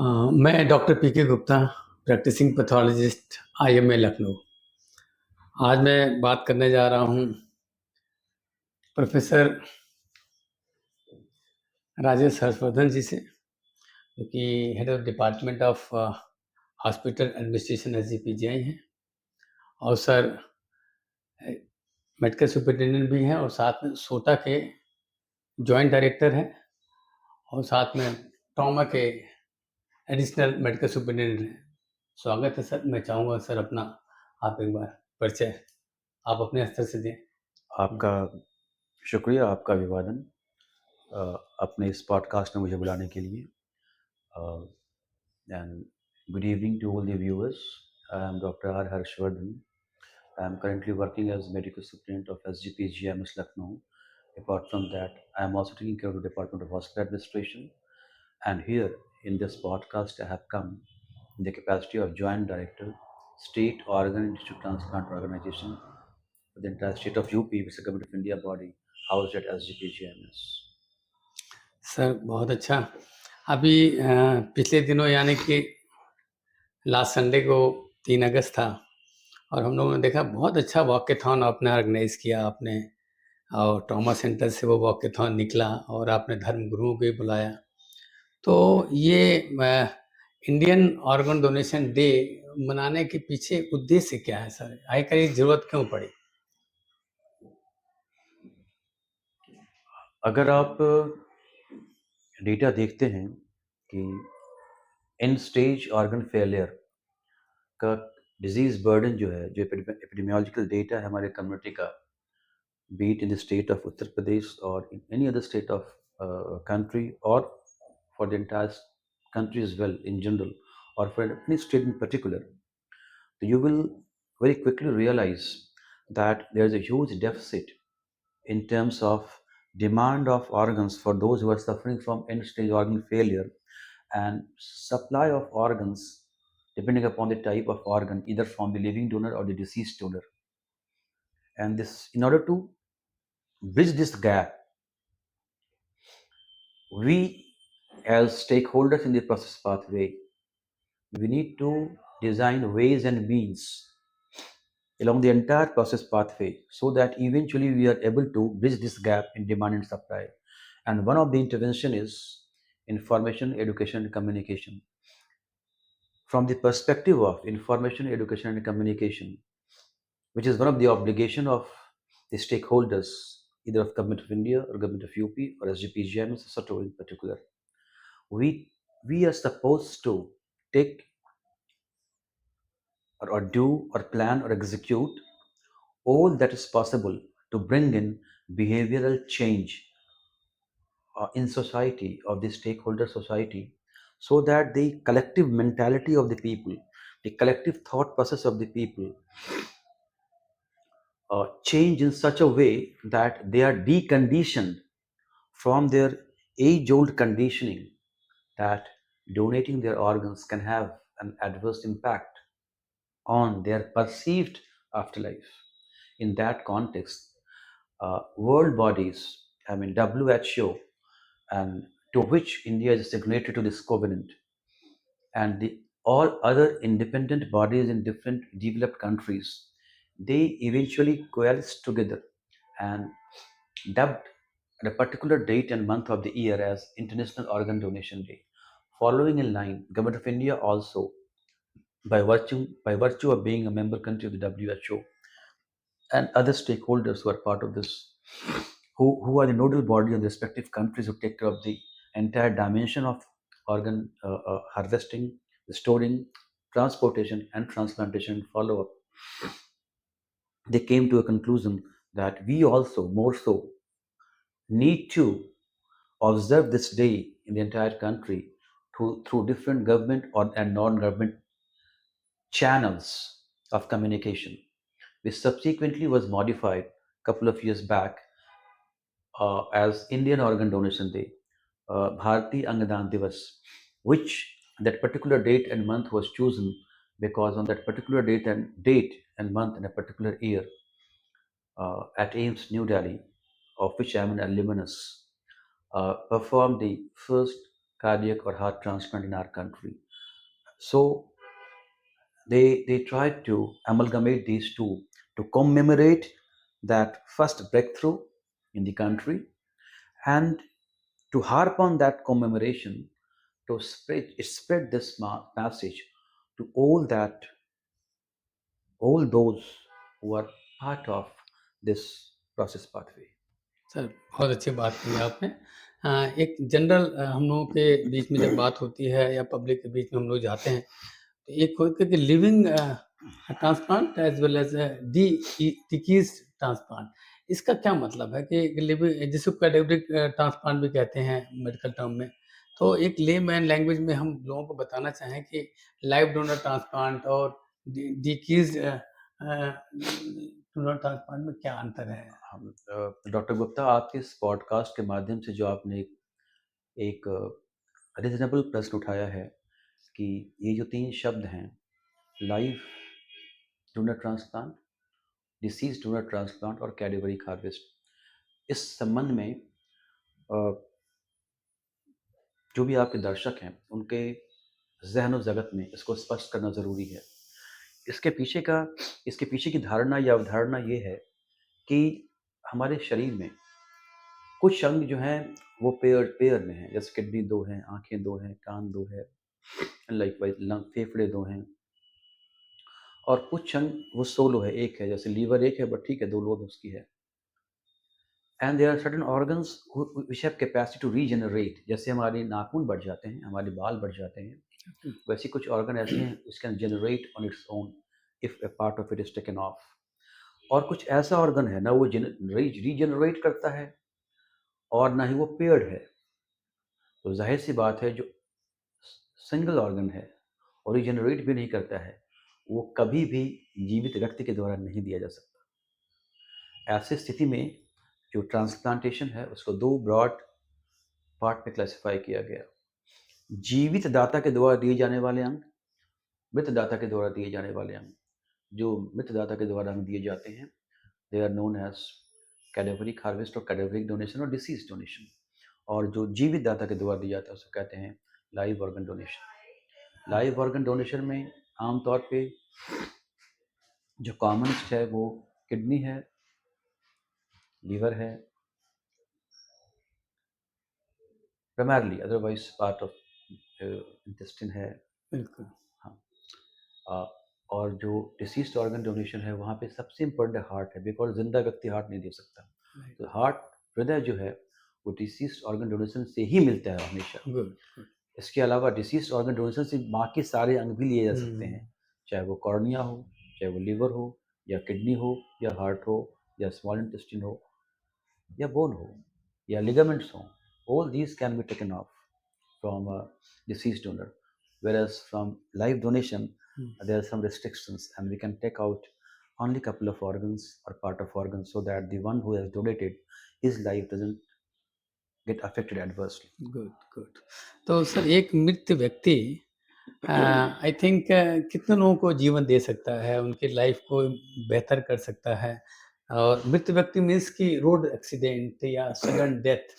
मैं doctor P K Gupta, practicing pathologist IMA Lucknow. आज मैं बात करने जा रहा हूँ प्रोफेसर राजेश हर्षवर्धन जी से, जो कि head of department of hospital administration SGPGI हैं, और सर मेडिकल सुपरिटेंडेंट भी हैं, और साथ में सोटा के जॉइंट डायरेक्टर हैं, और साथ में ट्रॉमा के एडिशनल मेडिकल सुपरिटेंडेंट हैं। स्वागत है सर। मैं चाहूँगा सर अपना आप एक बार परिचय आप अपने स्तर से दें। आपका शुक्रिया, आपका अभिवादन अपने इस पॉडकास्ट में मुझे बुलाने के लिए। And good evening to all the viewers. I am doctor R Harshvardhan. I am currently working as medical superintendent of SGP GMS Lucknow. Apart from that, I am also taking care of the Department of Hospital Administration. And here in this podcast, I have come in the capacity of Joint Director, State Organ and Tissue Transplant Organization for the entire state of UP, which is a Government of India body housed at SGP GMS. Sir बहुत अच्छा। अभी पिछले दिनों यानी कि last Sunday को 3 अगस्त था, और हम लोगों ने देखा बहुत अच्छा वॉकेथॉन आपने ऑर्गेनाइज किया आपने, और ट्रॉमा सेंटर से वो वॉकेथॉन निकला, और आपने धर्म गुरुओं को भी बुलाया। तो ये इंडियन ऑर्गन डोनेशन डे मनाने के पीछे उद्देश्य क्या है सर? आखिर ये जरूरत क्यों पड़ी? अगर आप डेटा देखते हैं कि एंड स्टेज ऑर्गन फेलियर का डिजीज बर्डन जो है, जो एपिडेमियोलॉजिकल डेटा है हमारे कम्युनिटी का, be it in the state of Uttar Pradesh और in any other state of country, or for the entire country as well in general, or for any state in particular, you will very quickly realize that there is a huge deficit in terms of demand of organs for those who are suffering from end stage organ failure, and supply of organs depending upon the type of organ, either from the living donor or the deceased donor. And this, in order to bridge this gap, we as stakeholders in the process pathway, we need to design ways and means along the entire process pathway so that eventually we are able to bridge this gap in demand and supply. And one of the intervention is information, education, and communication. From the perspective of information, education, and communication, which is one of the obligation of the stakeholders, either of Government of India or Government of UP or SGPGM, SATO in particular, we are supposed to take or do or plan or execute all that is possible to bring in behavioral change in society, of the stakeholder society, so that the collective mentality of the people, the collective thought process of the people change in such a way that they are deconditioned from their age-old conditioning that donating their organs can have an adverse impact on their perceived afterlife. In that context, world bodies, I mean WHO, and to which India is a signatory to this covenant, and all other independent bodies in different developed countries, they eventually coalesced together and dubbed at a particular date and month of the year as International Organ Donation Day. Following in line, Government of India also, by virtue of being a member country of the WHO, and other stakeholders who are part of this, who are the nodal body of the respective countries who take care of the entire dimension of organ harvesting, storing, transportation, and transplantation follow-up, they came to a conclusion that we also, more so, need to observe this day in the entire country through different government and non-government channels of communication, which subsequently was modified a couple of years back as Indian Organ Donation Day, Bharati Angadan Divas, which that particular date and month was chosen because on that particular date and month in a particular year, at AIMS New Delhi, of which I am an alumnus, performed the first cardiac or heart transplant in our country. So they tried to amalgamate these two to commemorate that first breakthrough in the country, and to harp on that commemoration, to spread this message to all those who are part of this process pathway. Sir बहुत अच्छी बात की आपने। एक general हम लोगों के बीच में जब बात होती है या पब्लिक के बीच में हम लोग जाते हैं, तो एक होता है कि living transplant as well as डिकीज ट्रांसप्लांट। इसका क्या मतलब है कि लिविंग जिसको कैटेगरिक ट्रांसप्लांट भी कहते हैं मेडिकल टर्म में। तो एक लेमैन लैंग्वेज में हम लोगों को बताना चाहें कि लाइव डोनर ट्रांसप्लांट और डिकीज डोनर ट्रांसप्लांट में क्या अंतर है? हम डॉक्टर गुप्ता, आपके इस पॉडकास्ट के माध्यम से जो आपने एक रीजनेबल प्रश्न उठाया है कि ये जो 3 शब्द हैं, live donor transplant, disease donor transplant और कैडेवरिक हार्वेस्ट, इस संबंध में जो भी आपके दर्शक हैं उनके जहन और जगत में इसको स्पष्ट करना ज़रूरी है। इसके पीछे की धारणा या अवधारणा ये है कि हमारे शरीर में कुछ अंग जो हैं वो पेयर में हैं, जैसे किडनी 2 हैं, आँखें 2 हैं, कान 2 है, लाइकवाइज लंग फेफड़े 2 हैं, और कुछ अंग वो सोलो है, 1 है, जैसे लीवर 1 है, बट ठीक है 2 लोब उसकी है। And there are certain organs which have capacity to regenerate, जैसे हमारे नाखून बढ़ जाते हैं, हमारे बाल बढ़ जाते हैं, वैसे कुछ ऑर्गन ऐसे हैं which can generate on its own if A part of it is taken of. और कुछ ऐसा ऑर्गन है ना वो रीजनरेट करता है और ना ही वो पेयर्ड है। तो जाहिर सी बात है जो सिंगल ऑर्गन है और रीजनरेट भी नहीं करता है, वो कभी भी जीवित व्यक्ति के द्वारा नहीं दिया जा सकता। ऐसी स्थिति में जो ट्रांसप्लांटेशन है उसको 2 ब्रॉड पार्ट में क्लासिफाई किया गया। जीवित दाता के द्वारा दिए जाने वाले अंग, मृत दाता के द्वारा दिए जाने वाले अंग। जो मृत दाता के द्वारा अंग दिए जाते हैं they are known as cadaveric harvest और कैडेवरिक डोनेशन और डिसीज डोनेशन। और जो जीवित दाता के द्वारा दिया जाता है उसको कहते हैं live organ donation. Live organ donation में आमतौर पे जो कॉमनस्ट है वो किडनी है, लीवर है, primarily, otherwise part of intestine है। बिल्कुल। हाँ, और जो डिसीज्ड ऑर्गन डोनेशन है वहाँ पे सबसे इम्पोर्टेंट हार्ट है, बिकॉज जिंदा व्यक्ति हार्ट नहीं दे सकता। तो हार्ट, हृदय जो है वो डिसीज्ड ऑर्गन डोनेशन से ही मिलता है हमेशा। गुड। इसके अलावा डिसीज्ड ऑर्गन डोनेशन से बाकी सारे अंग भी लिए जा सकते हैं, चाहे वो कॉर्निया हो, चाहे वो लीवर हो, या किडनी हो, या हार्ट हो, या स्मॉल इंटेस्टाइन हो, या बोन हो, या लिगामेंट्स हो। All these can be taken of from a deceased donor, whereas from live donation there are some restrictions and we can take out only couple of organs or part of organs so that the one who has donated his life doesn't get affected adversely. Good. तो sir एक मृत व्यक्ति I think कितने लोगों को जीवन दे सकता है, उनकी लाइफ को बेहतर कर सकता है? और मृत व्यक्ति मीन्स कि रोड एक्सीडेंट या सडन डेथ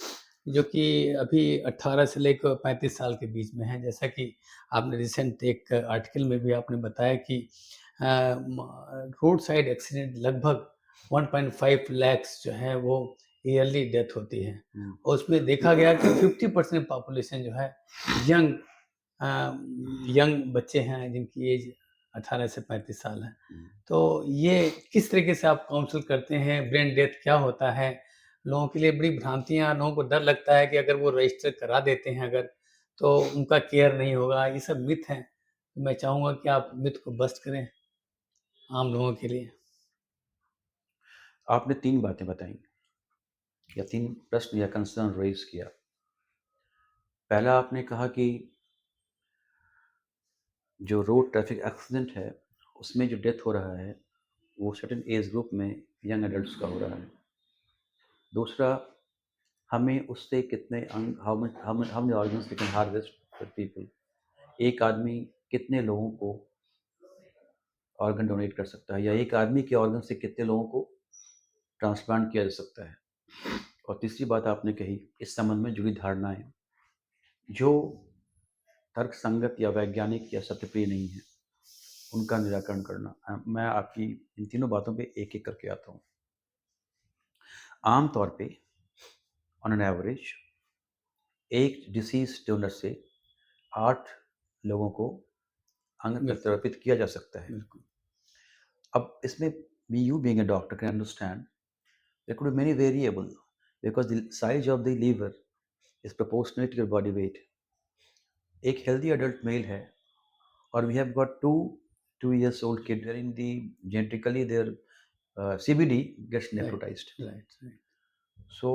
जो कि अभी 18 से लेकर 35 साल के बीच में है, जैसा कि आपने रिसेंट एक आर्टिकल में भी आपने बताया कि रोड साइड एक्सीडेंट लगभग 1.5 लाख जो है वो ईयरली डेथ होती है। और उसमें देखा गया कि 50% पॉपुलेशन जो है यंग बच्चे हैं जिनकी एज 18 से 35 साल है। तो ये किस तरीके से आप काउंसल करते हैं? ब्रेन डेथ क्या होता है? लोगों के लिए बड़ी भ्रांतियाँ, लोगों को डर लगता है कि अगर वो रजिस्टर करा देते हैं अगर, तो उनका केयर नहीं होगा, ये सब मिथ हैं। मैं चाहूँगा कि आप मिथ को बस्ट करें आम लोगों के लिए। आपने 3 बातें बताई या 3 प्रश्न या कंसर्न रेज किया। पहला आपने कहा कि जो रोड ट्रैफिक एक्सीडेंट है उसमें जो डेथ हो रहा है वो सर्टेन एज ग्रुप में यंग एडल्ट्स का हो रहा है। दूसरा, हमें उससे कितने अंग, how many organs we can harvest for people. एक आदमी कितने लोगों को ऑर्गन डोनेट कर सकता है, या एक आदमी के ऑर्गन से कितने लोगों को ट्रांसप्लांट किया जा सकता है। और तीसरी बात आपने कही इस संबंध में जुड़ी धारणाएं जो तर्क संगत या वैज्ञानिक या सत्यप्रिय नहीं है, उनका निराकरण करना। मैं आपकी इन तीनों बातों पे एक-एक करके आता हूँ। आम तौर पे ऑन एन एवरेज एक डिसीज़ डोनर से 8 लोगों को अंग बिल्कुल, प्रत्यारोपित किया जा सकता है। बिल्कुल। अब इसमें you being a doctor can understand there could be many variable because the size of the liver is proportionate to your body weight. एक healthy adult male है और we have got 2 years old kid wherein the genetically their CBD gets right, necrotized. Right, right, So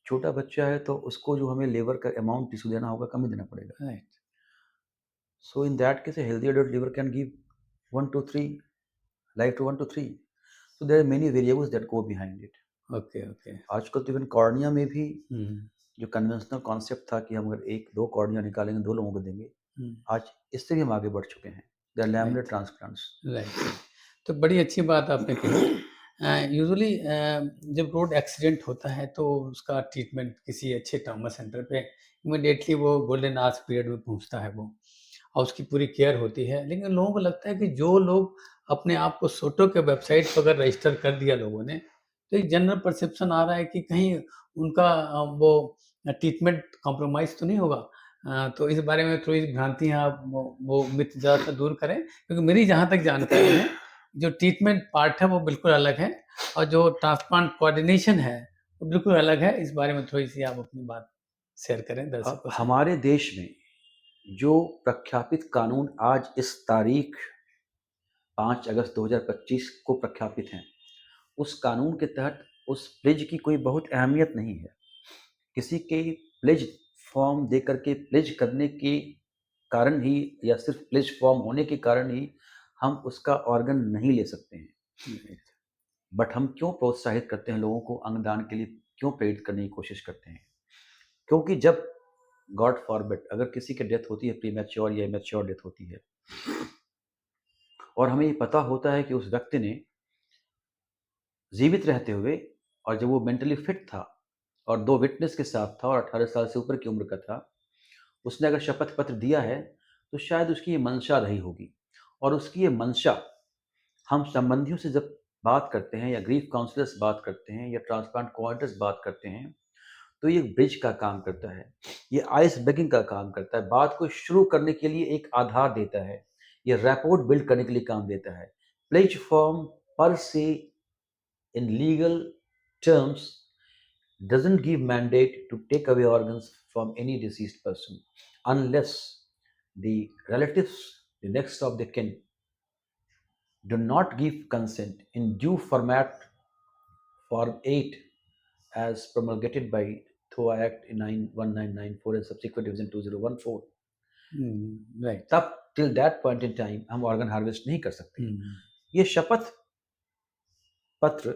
छोटा बच्चा है तो उसको जो हमें लेवर का अमाउंट टिश्यू देना होगा कम ही देना पड़ेगा. Right. So in that case a healthy adult liver can give 1 to 3 life to 1 to 3. So there are many variables that go behind it. Okay, okay. आजकल तो इवन कॉर्निया में भी हुँ, जो कन्वेंशनल कॉन्सेप्ट था कि हम अगर 1-2 कॉर्निया निकालेंगे 2 लोगों को देंगे, हुँ, आज इससे भी हम आगे बढ़ चुके हैं. They are laminar right, transplants. Right. तो बड़ी अच्छी बात आपने कही। यूजुअली जब रोड एक्सीडेंट होता है तो उसका ट्रीटमेंट किसी अच्छे ट्रॉमा सेंटर पे इमीडिएटली वो गोल्डन आवर्स पीरियड में पहुँचता है वो और उसकी पूरी केयर होती है। लेकिन लोगों को लगता है कि जो लोग अपने आप को सोटो के वेबसाइट पर अगर रजिस्टर कर दिया लोगों ने, तो एक जनरल परसेप्शन आ रहा है कि कहीं उनका वो ट्रीटमेंट कॉम्प्रोमाइज़ तो नहीं होगा। तो इस बारे में थोड़ी भ्रांतियाँ आप वो मिथ ज़्यादातर दूर करें, क्योंकि मेरी जहाँ तक जानकारी है, जो ट्रीटमेंट पार्ट है वो बिल्कुल अलग है और जो ट्रांसप्लांट कोऑर्डिनेशन है, वो बिल्कुल अलग है। इस बारे में थोड़ी-सी आप अपनी बात शेयर करें दर्शकों से। हमारे देश में जो प्रख्यापित कानून आज इस तारीख 5 अगस्त 2025 को प्रख्यापित हैं, उस कानून के तहत उस प्लेज की कोई बहुत अहमियत नहीं है. किसी के प्लेज फॉर्म दे करके प्लेज करने के कारण ही या सिर्फ प्लेज फॉर्म होने के कारण ही हम उसका ऑर्गन नहीं ले सकते हैं. राइट, बट हम क्यों प्रोत्साहित करते हैं लोगों को अंगदान के लिए, क्यों प्रेरित करने की कोशिश करते हैं? क्योंकि जब गॉड फॉरबिड अगर किसी की डेथ होती है, प्रीमैच्योर या इमैच्योर डेथ होती है, और हमें ये पता होता है कि उस व्यक्ति ने जीवित रहते हुए और जब वो मेंटली फिट था और 2 विटनेस के साथ था और 18 साल से ऊपर की उम्र का था, उसने अगर शपथ पत्र दिया है, तो शायद उसकी ये मंशा रही होगी. और उसकी ये मंशा हम संबंधियों से जब बात करते हैं या ग्रीफ काउंसलर्स बात करते हैं या ट्रांसप्लांट कोऑर्डिनेटर्स बात करते हैं, तो ये ब्रिज का काम करता है. ये आइस ब्रेकिंग का काम करता है. बात को शुरू करने के लिए एक आधार देता है. ये रैपोर्ट बिल्ड करने के लिए काम देता है. प्लेज फॉर्म पर से in legal terms doesn't give mandate to take away organs from any deceased person unless the relatives, the next of the kin, do not give consent in due format Form 8 as promulgated by THOA Act in 1994 and subsequent revision 2014. Right. तब till that point in time हम organ harvest नहीं कर सकते. हुँ, ये शपथ पत्र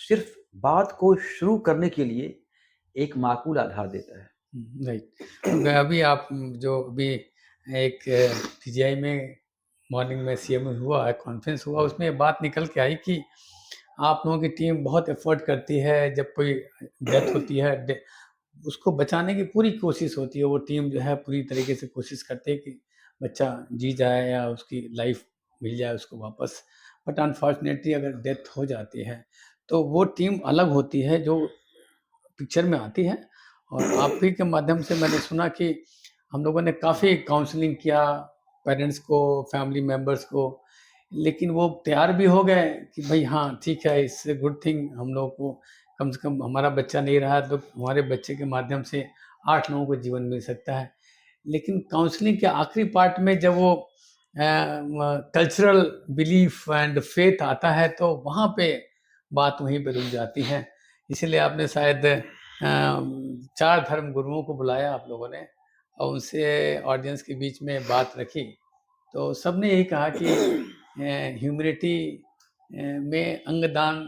सिर्फ बात को शुरू करने के लिए एक माकूल आधार देता है. राइट। तो अभी आप जो अभी एक पीजीआई में मॉर्निंग में सीएम हुआ, कॉन्फ्रेंस हुआ, उसमें ये बात निकल के आई कि आप लोगों की टीम बहुत एफर्ट करती है, जब कोई डेथ होती है उसको बचाने की पूरी कोशिश होती है। वो टीम जो है पूरी तरीके से कोशिश करती है कि बच्चा जी जाए या उसकी लाइफ मिल जाए उसको वापस। बट अनफॉर्चुनेटली अगर डेथ हो जाती है, तो वो टीम अलग होती है जो पिक्चर में आती है। और आप ही के माध्यम से मैंने सुना कि हम लोगों ने काफ़ी काउंसलिंग किया पेरेंट्स को, फैमिली मेंबर्स को, लेकिन वो तैयार भी हो गए कि भई हाँ, ठीक है, इट्स अ गुड थिंग, हम लोगों को कम से कम हमारा बच्चा नहीं रहा तो हमारे बच्चे के माध्यम से 8 लोगों को जीवन मिल सकता है। लेकिन काउंसलिंग के आखिरी पार्ट में जब वो कल्चरल बिलीफ एंड फेथ आता है तो वहाँ पे बात वहीं पे रुक जाती है। इसीलिए आपने शायद 4 धर्म गुरुओं को बुलाया आप लोगों ने और उनसे ऑडियंस के बीच में बात रखी। तो सबने यही कहा कि ह्यूमैनिटी में अंगदान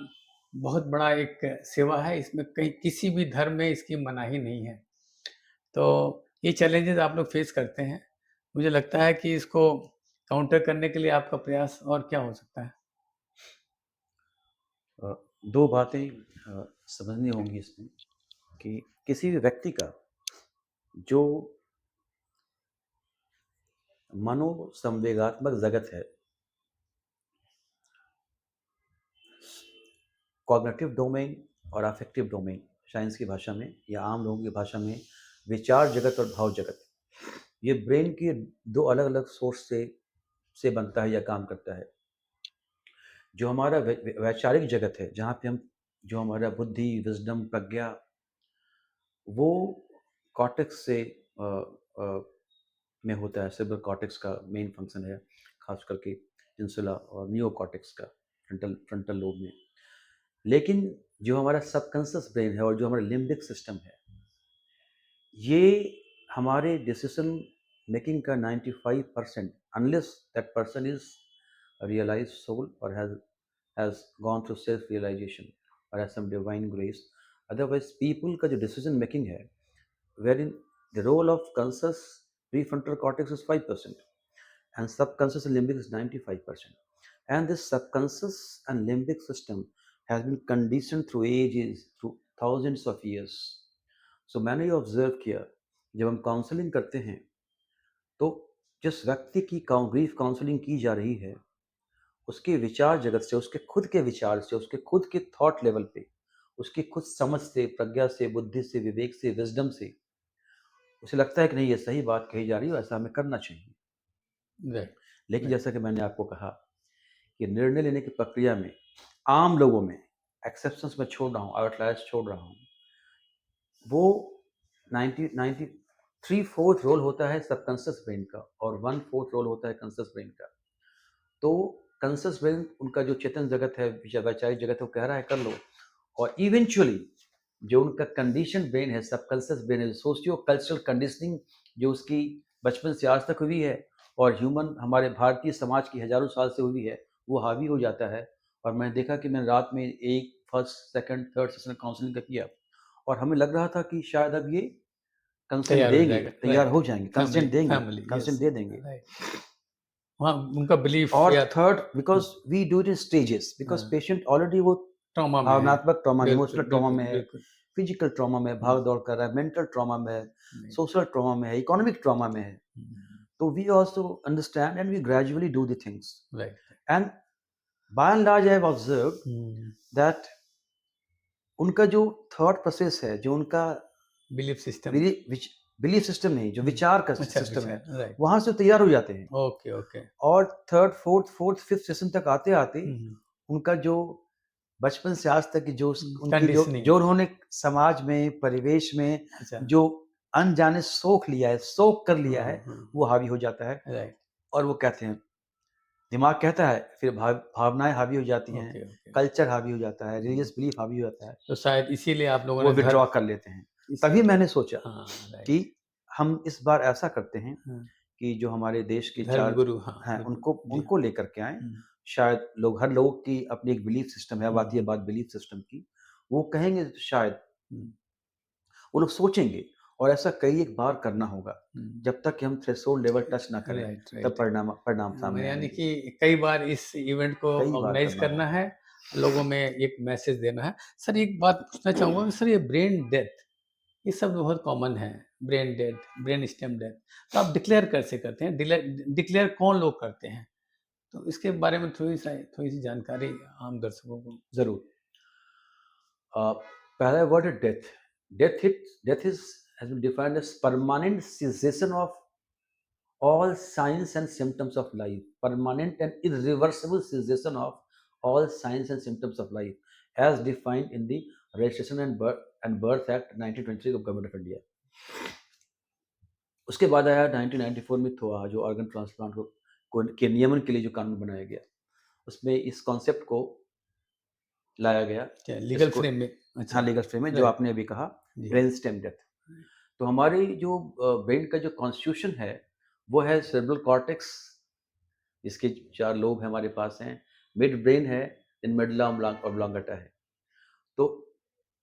बहुत बड़ा एक सेवा है, इसमें कहीं किसी भी धर्म में इसकी मनाही नहीं है। तो ये चैलेंजेस आप लोग फेस करते हैं। मुझे लगता है कि इसको काउंटर करने के लिए आपका प्रयास और क्या हो सकता है? 2 बातें समझनी होंगी इसमें कि किसी भी व्यक्ति का जो मनोसंवेगात्मक जगत है। कॉग्निटिव डोमेन और अफेक्टिव डोमेन साइंस की भाषा में या आम लोगों की भाषा में विचार जगत और भाव जगत, ये ब्रेन के दो अलग अलग सोर्स से बनता है या काम करता है। जो हमारा वैचारिक जगत है, जहाँ पे हम जो हमारा बुद्धि, विजडम, प्रज्ञा, वो कॉर्टेक्स से में होता है। सेरेब्रल कॉर्टेक्स का मेन फंक्शन है, खास करके इंसुला और नियो कॉर्टेक्स का फ्रंटल लोब में। लेकिन जो हमारा सबकॉन्शियस ब्रेन है और जो हमारा लिम्बिक सिस्टम है, ये हमारे डिसीजन मेकिंग का 95%, unless that person is realise soul और has gone through self realization or has some divine grace, otherwise people का जो decision making है, wherein the role of conscious prefrontal cortex is 5% and subconscious and limbic is 95%, and this subconscious and limbic system has been conditioned through ages, through thousands of years. So मैंने ये observe किया, जब हम counselling करते हैं तो जिस व्यक्ति की ग्रीफ काउंसलिंग की जा रही है, उसके विचार जगत से, उसके खुद के विचार से, उसके खुद के थॉट लेवल पे, उसकी खुद समझ से, प्रज्ञा से, बुद्धि से, विवेक से, विजडम से उसे लगता है कि नहीं, ये सही बात कही जा रही है, ऐसा हमें करना चाहिए। लेकिन जैसा कि मैंने आपको कहा कि निर्णय लेने की प्रक्रिया में आम लोगों में, एक्सेप्शंस में छोड़ रहा हूँ, आउटलायर्स छोड़ रहा हूँ, वो 3/4 रोल होता है सबकॉन्शियस ब्रेन का और 1/4 रोल होता है कॉन्शियस ब्रेन का। तो कॉन्शियस ब्रेन, उनका जो चेतन जगत है, वैचारिक जगत है, वो कह रहा है कर लो, और इवेंचुअली जो उनका कंडीशन ब्रेन है, सबकॉन्शियस ब्रेन है, सोशियो कल्चरल कंडीशनिंग जो उसकी बचपन से आज तक हुई है और ह्यूमन हमारे भारतीय समाज की हजारों साल से हुई है, वो हावी हो जाता है। और मैंने देखा कि मैंने रात में एक first second third session counselling का किया और हमें लग रहा था कि शायद अब ये कंसेंट देंगे, तैयार हो जाएंगे, कंसेंट देंगे, कंसेंट दे देंगे। वहाँ उनका बिलीफ और third, because we do it in stages, because patient already वो ट्रॉमा में, भावनात्मक ट्रॉमा, इमोशनल ट्रॉमा में है, बिल्कुल, फिजिकल ट्रॉमा में भाग दौड़ कर रहा है, मेंटल ट्रॉमा में है, सोशल ट्रॉमा में है, इकोनॉमिक ट्रॉमा में है। तो we also understand and we gradually do the things, and by and large I have observed that उनका जो थॉट प्रोसेस है, जो उनका बिलीफ सिस्टम, बिलीफ सिस्टम नहीं, जो विचार का सिस्टम है, राइट, वहां से तैयार हो जाते हैं। Okay okay. और थर्ड फोर्थ फिफ्थ सेशन तक आते आते उनका जो बचपन से आज तक की जो उनकी जो उन्होंने समाज में, परिवेश में जो अनजाने सोख लिया है, सोख कर लिया है, वो हावी हो जाता है। राइट। और वो कहते हैं, दिमाग कहता है, फिर भावनाएं हावी हो जाती हैं, कल्चर हावी हो जाता है, रिलीजियस बिलीफ हावी हो जाता है, तो शायद इसीलिए आप लोगों वो ने विड्रॉ कर लेते हैं। तभी मैंने सोचा कि हम इस बार ऐसा करते हैं कि जो हमारे देश के चार गुरु हैं उनको लेकर के आए। शायद लोग, हर लोग की अपनी एक बिलीफ सिस्टम है, आती है बात बिलीफ सिस्टम की, वो कहेंगे तो शायद वो लोग सोचेंगे, और ऐसा कई एक बार करना होगा जब तक कि हम थ्रेशोल्ड लेवल टच ना करें, तब परिणाम सामने यानी कि कई बार इस इवेंट को ऑर्गेनाइज करना है, लोगों में एक मैसेज देना है। सर एक बात पूछना चाहूँगा, सर ये ब्रेन डेथ, ये सब बहुत कॉमन है, brain death, brain stem death, तो आप डिक्लेयर कैसे करते हैं? डिक्लेयर कौन लोग करते हैं? तो इसके बारे में थोड़ी सी जानकारी आम दर्शकों को। जरूर। पहला वर्ड है death. Death has been defined as permanent cessation of all signs and symptoms of life. Permanent and irreversible cessation of all signs and symptoms of life, as defined in the Registration and Birth Act 1923 of Government of India. उसके बाद आया 1994 में थोड़ा जो organ transplant के नियमन के लिए जो कानून बनाया गया, उसमें इस कॉन्सेप्ट को लाया गया लीगल फ्रेम में। हाँ, लीगल फ्रेम में, जो आपने अभी कहा, ब्रेन स्टेम डेथ। तो हमारी जो ब्रेन का जो कॉन्स्टिट्यूशन है, वो है सेरेब्रल कॉर्टेक्स, इसके 4 लोब हमारे पास हैं, मिड ब्रेन है, देन मेडुला ऑब्लांगेटा है, तो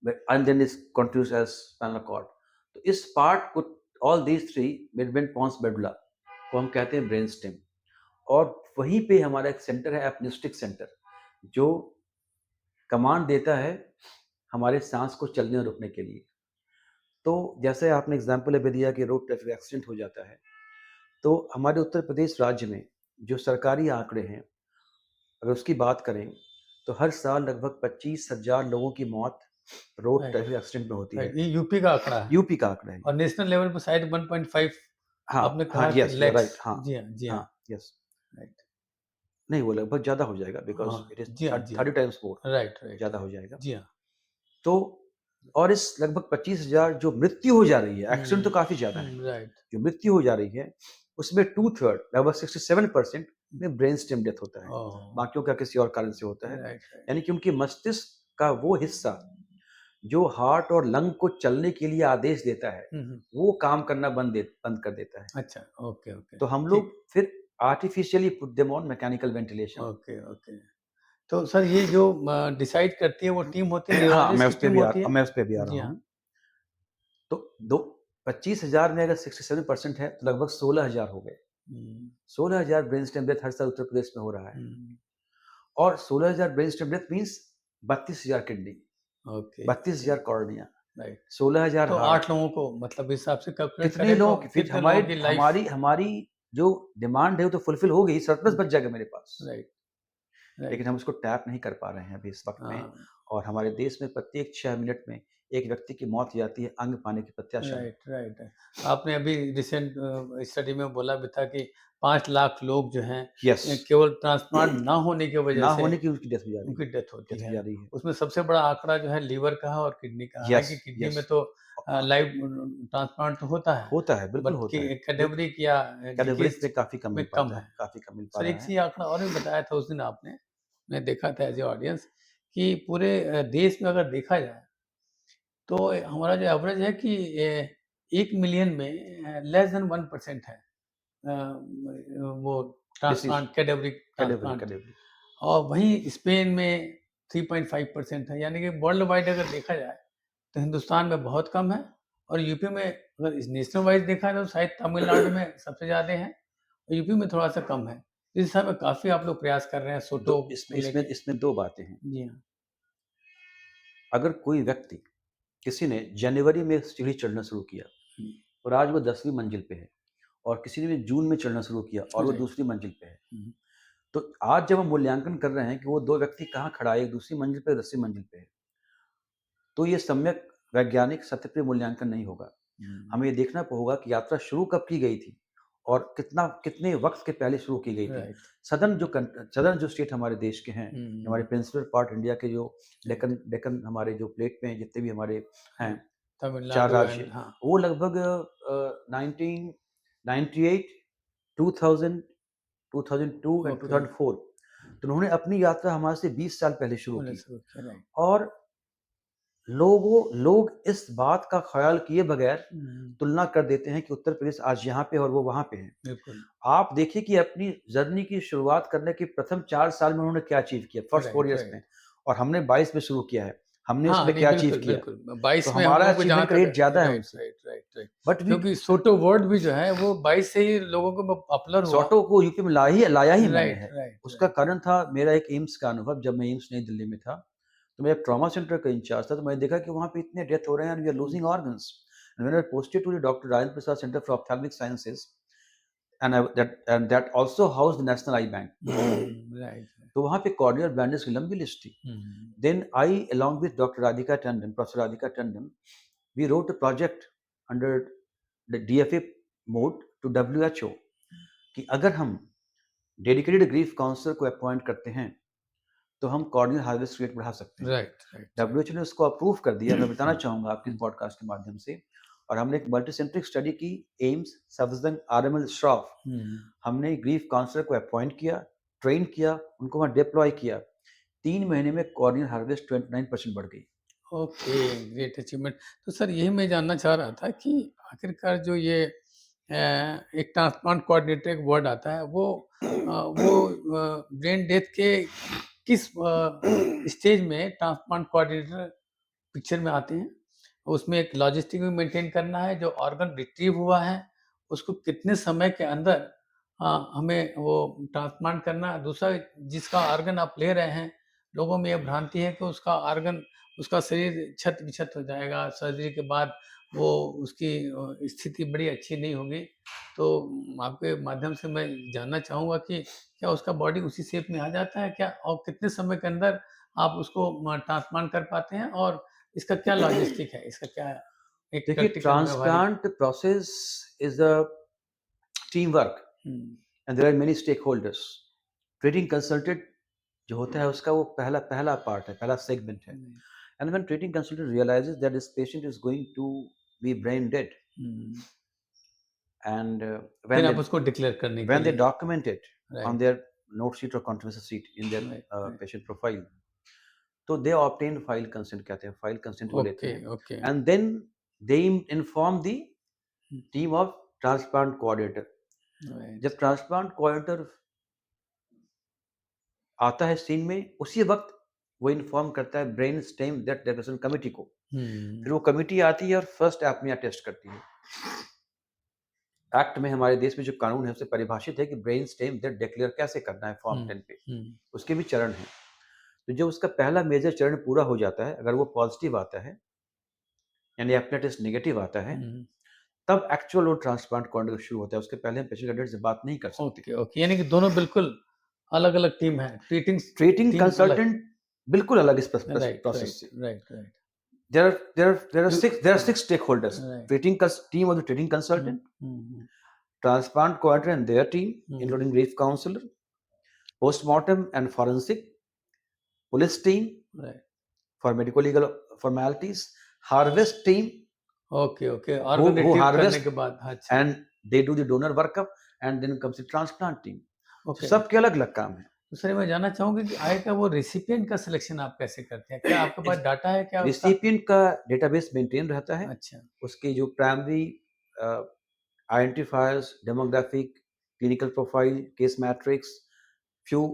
and then is continuous as spinal cord. तो इस पार्ट को, all these 3, mid brain, pons, medulla, को हम कहते हैं ब्रेन स्टेम। और वहीं पे हमारा एक सेंटर है, एपनिस्टिक सेंटर, जो कमांड देता है हमारे सांस को चलने और रुकने के लिए। तो जैसे आपने एग्जाम्पल अभी दिया कि रोड ट्रैफिक एक्सीडेंट हो जाता है, तो हमारे उत्तर प्रदेश राज्य में जो सरकारी आंकड़े हैं, अगर उसकी बात करें तो हर साल लगभग 25,000 लोगों की मौत रोड राइट ट्रैफिक एक्सीडेंट में होती है। राइट, ये यूपी का आंकड़ा है यूपी का आंकड़ा है ये। और नेशनल लेवल पर शायद 1.5 हाँ आपने हाँ, कहा कि yes, you are lax. Right. हाँ जी हाँ, जी हाँ, हाँ, यस। राइट। नहीं, वो लगभग ज़्यादा हो जाएगा, बिकॉज़ हाँ, इट इज़ जी हाँ, जी हाँ, 30 टाइम्स मोर, राइट राइट ज़्यादा राइट, हो जाएगा। जी हाँ। तो और इस लगभग 25,000 जो मृत्यु हो जा रही है, एक्सीडेंट तो काफ़ी ज़्यादा है। राइट जो मृत्यु हो जा रही है, उसमें 2/3 लगभग 67% में ब्रेन स्टेम डेथ होता है। ओह, बाकियों का किसी और कारण से होता है। राइट राइट, यानी कि उनके मस्तिष्क का वो हिस्सा जो हार्ट और लंग को चलने के लिए आदेश देता है, वो काम करना बंद कर देता है। अच्छा, ओके ओके, तो हम लोग ठीक, फिर artificially put them on mechanical ventilation. Okay okay. तो सर ये जो डिसाइड करती है वो टीम होती है, हाँ, न्यूरोलॉजिस्ट की टीम होती है? मैं उस पे भी आ जी रहा हाँ, हूँ। तो दो 25,000 में अगर 67% है, तो लगभग 16,000 हो गए। हुँ, 16,000 ब्रेन स्टेम डेथ हर साल उत्तर प्रदेश में हो रहा है। हुँ, और 16,000 brain stem death means 32,000 kidney, okay, okay, 32,000 cornea, right. 16,000 तो हार्ट। 8 लोगों को मतलब इस हिसाब से कैलकुलेट कितने करें तो लोगों की फिर कितने लोगों की लाइफ? हमारी हमारी जो डिमांड है वो तो फुलफिल हो गई, सरप्लस बच जाएगा मेरे पास। राइट लेकिन राइट, हम उसको टैप नहीं कर पा रहे हैं अभी इस वक्त में। हाँ, और हमारे देश में प्रत्येक 6 मिनट में एक व्यक्ति की मौत हो जाती है अंग पाने के प्रत्याशा में। Right right. आपने अभी रिसेंट स्टडी में बोला भी था कि 5 लाख लोग जो हैं यस, केवल ट्रांसप्लांट ना होने की वजह ना से होने की उनकी डेथ हो जा रही उनकी है, डेथ होती डेथ हो है। जा रही है। उसमें सबसे बड़ा आंकड़ा जो है लीवर का है और किडनी का है। यस, हालाँकि किडनी यस। में तो लाइव ट्रांसप्लांट तो होता है, होता है, बिल्कुल बट होता है। कि बिल्कुल, कैटेगरी या कैटेगरीज़ डिजीज़ में काफ़ी कम में मिल कम पाता है। है, काफ़ी कम मिल पा सर रहा एक है। चीज़ आंकड़ा और भी बताया था उस दिन आपने, मैं देखा था एज़ ए ऑडियंस कि पूरे देश में अगर देखा जाए तो हमारा जो एवरेज है कि 1 मिलियन में लेस देन 1% है वो disease transplant category category transplant. Category. और वहीं स्पेन में 3.5% है, यानी कि वर्ल्ड वाइड अगर देखा जाए तो हिंदुस्तान में बहुत कम है और यूपी में अगर नेशनल वाइज देखा जाए तो शायद तमिलनाडु में सबसे ज़्यादा है और यूपी में थोड़ा सा कम है। इस दिशा में काफ़ी आप लोग प्रयास कर रहे हैं दो सोटो इसमें को इसमें लेके। इसमें 2 बातें हैं। जी हाँ, अगर कोई व्यक्ति किसी ने जनवरी में सीढ़ी चढ़ना शुरू किया हुँ, और आज वो 10वीं मंजिल पे है, और किसी ने जून में चढ़ना शुरू किया और वो राइट, दूसरी मंजिल पे है, हुँ, तो आज जब हम मूल्यांकन कर रहे हैं कि वो 2 व्यक्ति कहाँ खड़ा है, एक दूसरी मंजिल पे, 10वीं मंजिल पे है, तो ये सम्यक वैज्ञानिक सत्य पे मूल्यांकन नहीं होगा। हुँ, हमें ये देखना होगा कि यात्रा शुरू कब की गई थी और कितने वक़्त के पहले शुरू की गई थी। राइट, सदर्न जो स्टेट हमारे देश के हैं, हमारे हुँ, प्रिंसिपल पार्ट इंडिया के जो राइट, डेक्कन डेक्कन हमारे जो प्लेट में जितने भी हमारे हैं, हाँ, 4 तमिलनाडु राज्य, एंड हाँ, वो लगभग 1998, 2000, 2002 एंड ओके, 2004, तो उन्होंने अपनी यात्रा हमारे से 20 साल पहले शुरू उन्होंने की। शुरू किया, राइट, और लोग इस बात का ख़्याल किए बगैर हुँ, तुलना कर देते हैं कि उत्तर प्रदेश आज यहाँ पे है और वो वहाँ पे है। बिल्कुल, आप देखिए कि अपनी जर्नी की शुरुआत करने के प्रथम 4 साल में उन्होंने क्या अचीव किया, फर्स्ट 4 राइट, इयर्स राइट। में, और हमने 22 में शुरू किया है। हमने हाँ, उसमें नहीं क्या अचीव बिल्कुल, किया? बिल्कुल। तो 22 में हम हमारा लोगों को जहाँ अचीवमेंट का तक रेट ज़्यादा है राइट, उनसे। Right, right, right. But we क्योंकि सोटो वर्ड भी जो है वो 22 से ही लोगों को पॉपुलर हुआ। सॉटो को यूपी में लाया ही मैंने राइट, है। राइट, उसका राइट। कारण था मेरा एक एम्स का अनुभव। जब मैं एम्स नई दिल्ली में था, तो मैं एक ट्रॉमा सेंटर का इंचार्ज था, तो मैंने देखा कि वहाँ पे इतने डेथ हो रहे हैं and we are hmm, losing organs. And when I posted to the doctor Rajendra Prasad centre for ophthalmic sciences, and that also housed the national eye bank. Hmm, right, right. तो वहाँ पे कॉर्नियल ब्लाइंडनेस की लंबी list थी। हुँ, Then I, along with Dr. Radhika Tandon, Professor Radhika Tandon, we wrote a project under the DFA mode to WHO कि अगर हम dedicated grief counsellor को अपॉइंट करते हैं तो हम कॉर्नियल हार्वेस्ट रेट बढ़ा सकते हैं। Right, right, right. WHO ने उसको अप्रूव कर दिया, मैं बताना चाहूँगा आपके इस पॉडकास्ट के माध्यम से। और हमने एक मल्टीसेंट्रिक स्टडी की, एम्स, सफदरजंग, आरएमएल, श्रॉफ। हुँ, हमने ग्रीफ काउंसलर को अपॉइंट किया, ट्रेन किया, उनको वहाँ डिप्लॉय किया। 3 महीने में कॉर्नियल हार्वेस्ट 29% बढ़ गई। Okay, great achievement. तो सर यही मैं जानना चाह रहा था कि आखिरकार जो ये एक ट्रांसप्लांट कोऑर्डिनेटर एक वर्ड आता है वो ब्रेन डेथ के किस स्टेज में ट्रांसप्लांट कोऑर्डिनेटर पिक्चर में आते हैं? उसमें एक लॉजिस्टिक भी मेंटेन करना है, जो ऑर्गन रिट्रीव हुआ है, उसको कितने समय के अंदर हमें वो ट्रांसप्लांट करना है। दूसरा जिसका ऑर्गन आप ले रहे हैं, लोगों में ये भ्रांति है कि उसका ऑर्गन उसका शरीर क्षत-विक्षत हो जाएगा सर्जरी के बाद वो उसकी स्थिति बड़ी अच्छी नहीं होगी। तो आपके माध्यम से मैं जानना चाहूँगा कि क्या उसका बॉडी उसी शेप में आ जाता है क्या? और कितने समय के अंदर आप उसको ट्रांसप्लांट कर पाते हैं? और इसका क्या लॉजिस्टिक है? इसका क्या एक देखिए, प्रैक्टिकल व्यावहारिक? Transplant process is a team work hmm, and there are many stakeholders. Training consultant जो होता है उसका वो पहला पहला पार्ट है, पहला सेगमेंट है। Hmm, and when training consultant realizes that this patient is going to be brain dead hmm. and फिर आप उसको डिक्लेयर करने के when they लिए document it on right, their note sheet or confirmation sheet in their right, right. patient profile, तो दे obtain file consent, कहते हैं file consent को लेते ओके, हैं। Okay. And then they inform the hmm, team of transplant coordinator. Right. जब transplant coordinator आता है scene में, उसी वक्त वो इन्फॉर्म करता है brain stem that development committee को। हुँ, फिर वो कमेटी आती है और फर्स्ट एपनिया टेस्ट करती है। एक्ट में, हमारे देश में जो कानून है उससे परिभाषित है कि ब्रेन स्टेम डेथ डिक्लेयर कैसे करना है फॉर्म हुँ, 10 पे। हुँ, उसके भी चरण हैं। तो जब उसका पहला मेजर चरण पूरा हो जाता है, अगर वो पॉजिटिव आता है यानी एपनेट टेस्ट नेगेटिव आता है, हुँ। तब एक्चुअल वो ट्रांसप्लांट कोऑर्डिनेटर शुरू होता है। उसके पहले हम पेशेंट कैंडिडेट से बात नहीं कर सकते। Okay, okay. यानी कि दोनों बिल्कुल अलग-अलग टीम है। ट्रीटिंग टीम अलग कंसल्टेंट बिल्कुल अलग इस राइट, प्रोसेस राइट, से। Right, right. There are क्यों हाँ, six stakeholders. Right. Team of the treating hmm, consultant, hmm, hmm, transplant coordinator and their team, hmm. including grief counselor, postmortem and forensic, police team right. for medical legal formalities, harvest team okay, okay. who organ करने harvest के बाद अच्छा, and they do the donor workup, and then comes the transplant team. So okay. सबके अलग-अलग काम हैं। दूसरे मैं जानना चाहूँगा कि आय का वो रेसिपिएंट का सिलेक्शन आप कैसे करते हैं? क्या आपके पास डाटा है क्या उसका? रिसिपिएंट का डेटाबेस मेंटेन रहता है। अच्छा, उसकी जो primary identifiers, demographic, clinical profile, case matrix, few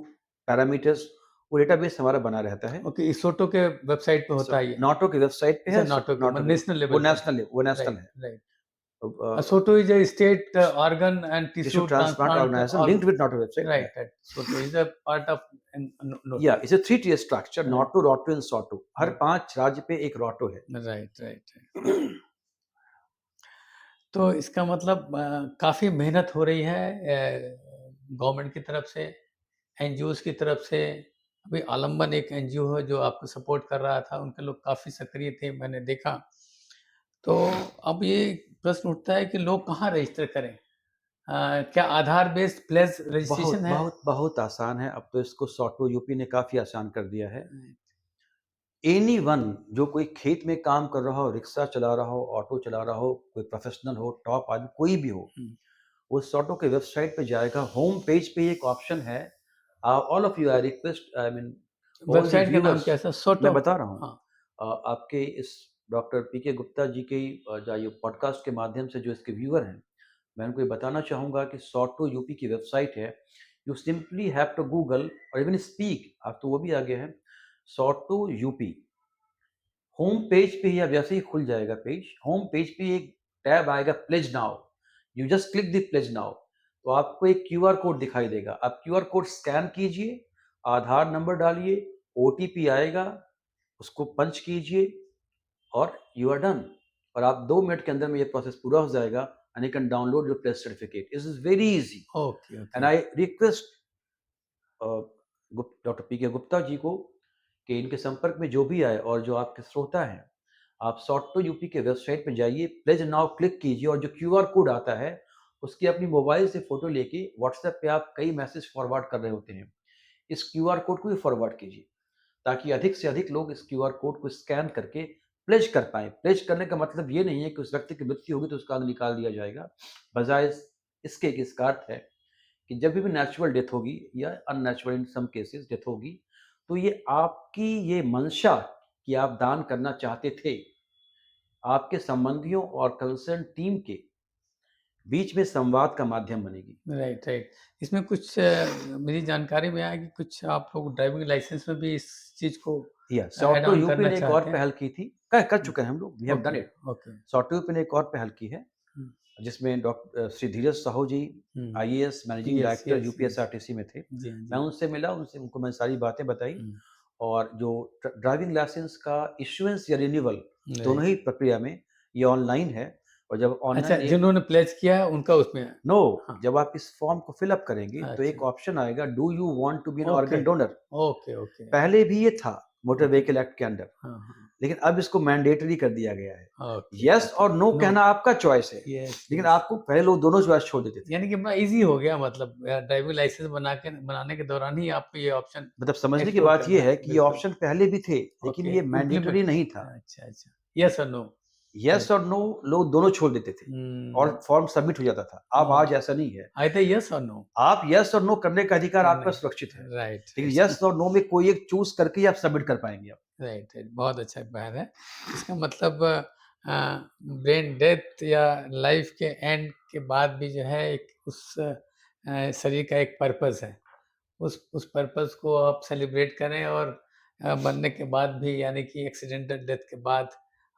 parameters, वो डेटाबेस हमारा बना रहता है। ओके, इसोटो के वेबसाइट पे सो होता है ये? नॉटो की वेबसाइट पे अच्छा है। नॉटो के नॉटो मतलब की नेशनल लेवल पे है। वो नेशनल राइट, है। राइट। तो Soto is a state organ and tissue tissue transplant transplant organisation linked with NOTTO website. right, right. Soto is a part of या Noto. It's a 3 tier structure, Right, NOTTO, ROTTO and SOTTO. हर okay. 5 राज्य पे एक रॉटो है। right, right, right. तो इसका मतलब काफ़ी मेहनत हो रही है गवर्नमेंट की तरफ से, एनजीओज़ की तरफ से। अभी आलंबन एक एनजीओ है जो आपको सपोर्ट कर रहा था, उनके लोग काफ़ी सक्रिय थे, मैंने देखा। तो अब ये प्रश्न उठता है कि लोग कहाँ रजिस्टर करें? क्या आधार बेस्ड प्लेस बहुत रजिस्ट्रेशन है? बहुत बहुत आसान है। अब तो इसको सॉटो यूपी ने काफ़ी आसान कर दिया है। एनीवन जो कोई खेत में काम कर रहा हो, रिक्शा चला रहा हो, ऑटो चला रहा हो, कोई प्रोफेशनल हो, टॉप आदमी कोई भी हो, हुँ। वो सॉटो के वेबसाइट पे जाएगा। होम पेज पे एक ऑप्शन है। All of you, I request, I mean all the website का नाम व्यूअर्स, क्या है सर? सोटो मैं बता रहा हूँ। हाँ, आपके इस डॉक्टर पीके गुप्ता जी के जो ये पॉडकास्ट के माध्यम से जो इसके व्यूअर हैं, मैं उनको ये बताना चाहूँगा कि सॉटो यूपी की वेबसाइट है। You simply have to Google और इवन स्पीक, अब तो वो भी आ गया है, सॉटो यूपी। होम पेज पे ही अब जैसे ही खुल जाएगा पेज, होम पेज पे एक टैब आएगा pledge now. You just click the pledge now, तो आपको एक क्यूआर कोड दिखाई देगा। आप क्यूआर कोड स्कैन कीजिए, आधार नंबर डालिए, ओटीपी आएगा, उसको पंच कीजिए और यू आर डन। और आप 2 मिनट के अंदर में ये प्रोसेस पूरा हो जाएगा and you can download your place certificate. This is very easy okay, and okay. I request doctor P के गुप्ता जी को कि इनके संपर्क में जो भी आए और जो आपके श्रोता हैं, आप सॉटो यूपी के वेबसाइट पे जाइए, प्लेज नाउ क्लिक कीजिए और जो क्यूआर कोड आता है, उसकी अपनी मोबाइल से फ़ोटो लेके व्हाट्सएप पे आप कई मैसेज फॉरवर्ड कर रहे होते हैं, इस क्यूआर कोड को भी फॉरवर्ड कीजिए, ताकि अधिक से अधिक लोग इस क्यूआर कोड को स्कैन करके प्लेज कर पाएँ। प्लेज करने का मतलब ये नहीं है कि उस व्यक्ति की मृत्यु होगी तो उसका अंग निकाल दिया जाएगा। बजाय इसके कि इसका अर्थ है कि जब भी नेचुरल डेथ होगी या अननेचुरल इन सम केसेस डेथ होगी, तो ये आपकी ये मंशा कि आप दान करना चाहते थे, आपके संबंधियों और कंसर्न टीम के बीच में संवाद का माध्यम बनेगी। Right, right. इसमें कुछ मेरी जानकारी में आया कि कुछ आप लोग ड्राइविंग लाइसेंस में भी इस चीज़ को या ऐड सॉफ्टवेयर ऑन यूपी करना ने एक और चाहते हैं? पहल की थी, कर हुँ, चुके हैं हम लोग, we have done okay, it. Okay. Software पे ने एक और पहल की है, हुँ, जिसमें Shri Dheeraj Sahu ji hmm. IAS managing yes, director yes, yes. UPSRTC में थे। जी, मैं जी। उनसे मिला, उनको मैं सारी बातें बताई हुँ, और जो ड्राइविंग लाइसेंस का इश्यूएंस या रिन्यूअल दोनों राइट। ही प्रक्रिया में ये ऑनलाइन है, और जब अच्छा, ऑनलाइन जिन्होंने प्लेज किया है उनका उसमें नो, हाँ, जब आप इस फॉर्म को फिल अप करेंगे तो एक अच्छा, ऑप्शन आएगा, do you want to be an okay, organ donor. Okay, okay, पहले भी ये था मोटर ओके, व्हीकल एक्ट के अंडर, हाँ, हाँ, लेकिन अब इसको मैंडेटरी कर दिया गया है। ओके, यस ओके, और नो नो, कहना आपका चॉइस है, यस, लेकिन यस। आपको पहले लोग दोनों चॉइस छोड़ देते थे। यानी कि बड़ा ईज़ी हो गया मतलब ड्राइविंग लाइसेंस बनाने के दौरान ही आपको ये ऑप्शन मतलब समझने की एक्सप्लोर बात ये करना है है, कि ये बिल्कुल, ऑप्शन पहले भी थे, लेकिन ओके, ये मैंडेटरी इम्प्लीमेंट नहीं था। अच्छा, अच्छा, येस और नो, यस राइट, और नो लोग दोनों छोड़ देते थे और हुँ, फॉर्म सबमिट हो जाता था। अब आज ओके, ऐसा नहीं है। आइदर येस और नो आप यस और नो करने का अधिकार आपका करने सुरक्षित है, राइट, लेकिन राइट। यस और नो में कोई एक चूज़ करके ही आप सबमिट कर पाएँगे आप। राइट, राइट, बहुत अच्छा पहल है। इसका मतलब ब्रेन डेथ या लाइफ के एंड के बाद भी जो है एक उस शरीर का एक पर्पस है। उस पर्पस को आप सेलिब्रेट करें और मरने के बाद भी यानी कि एक्सीडेंटल डेथ के बाद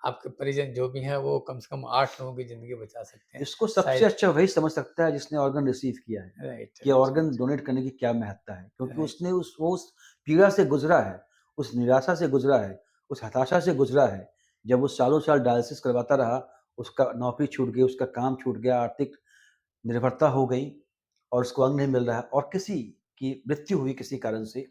आपके परिजन जो भी हैं वो कम से कम 8 लोगों की ज़िंदगी बचा सकते हैं। इसको सबसे शायद अच्छा वही समझ सकता है जिसने ऑर्गन रिसीव किया है, राइट, कि राइट, ऑर्गन डोनेट करने की क्या महत्ता है। क्योंकि राइट, उसने उस पीड़ा से गुज़रा है, उस निराशा से गुज़रा है, उस हताशा से गुज़रा है। जब वो सालों-साल डायलिसिस करवाता रहा, उसका नौकरी छूट गई, उसका काम छूट गया, आर्थिक निर्भरता हो गई और उसको अंग नहीं मिल रहा है और किसी की मृत्यु हुई किसी कारण से,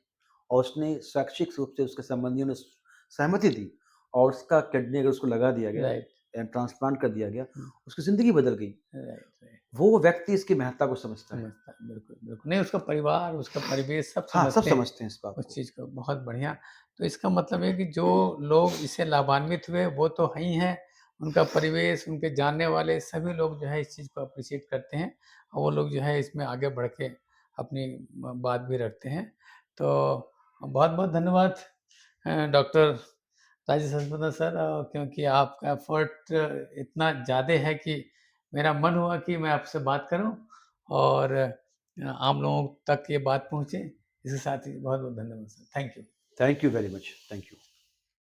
और उसने शैक्षिक रूप से उसके संबंधियों ने सहमति दी और उसका किडनी अगर उसको लगा दिया गया, राइट, ट्रांसप्लांट कर दिया गया, हुँ, उसकी ज़िंदगी बदल गई। Right, right. वो व्यक्ति इसकी महत्ता को समझता है। समझता है, बिल्कुल, बिल्कुल। नहीं उसका परिवार, उसका परिवेश सब हाँ, सब समझते हैं समझते हैं इस बात उस को। चीज़ को, बहुत बढ़िया। तो इसका मतलब है कि जो लोग इससे लाभान्वित हुए वो तो हैं ही हैं, उनका परिवेश, उनके जानने वाले सभी लोग जो है इस चीज़ को एप्रिशिएट करते हैं और वो लोग जो है इसमें आगे बढ़ के अपनी बात भी रखते हैं। तो बहुत-बहुत धन्यवाद डॉक्टर राजेश हंसमुद्रा सर क्योंकि आपका एफ़र्ट इतना ज़्यादा है कि मेरा मन हुआ कि मैं आपसे बात करूँ और आम लोगों तक ये बात पहुँचे। इसके साथ ही बहुत-बहुत धन्यवाद sir. Thank you. Thank you very much. Thank you.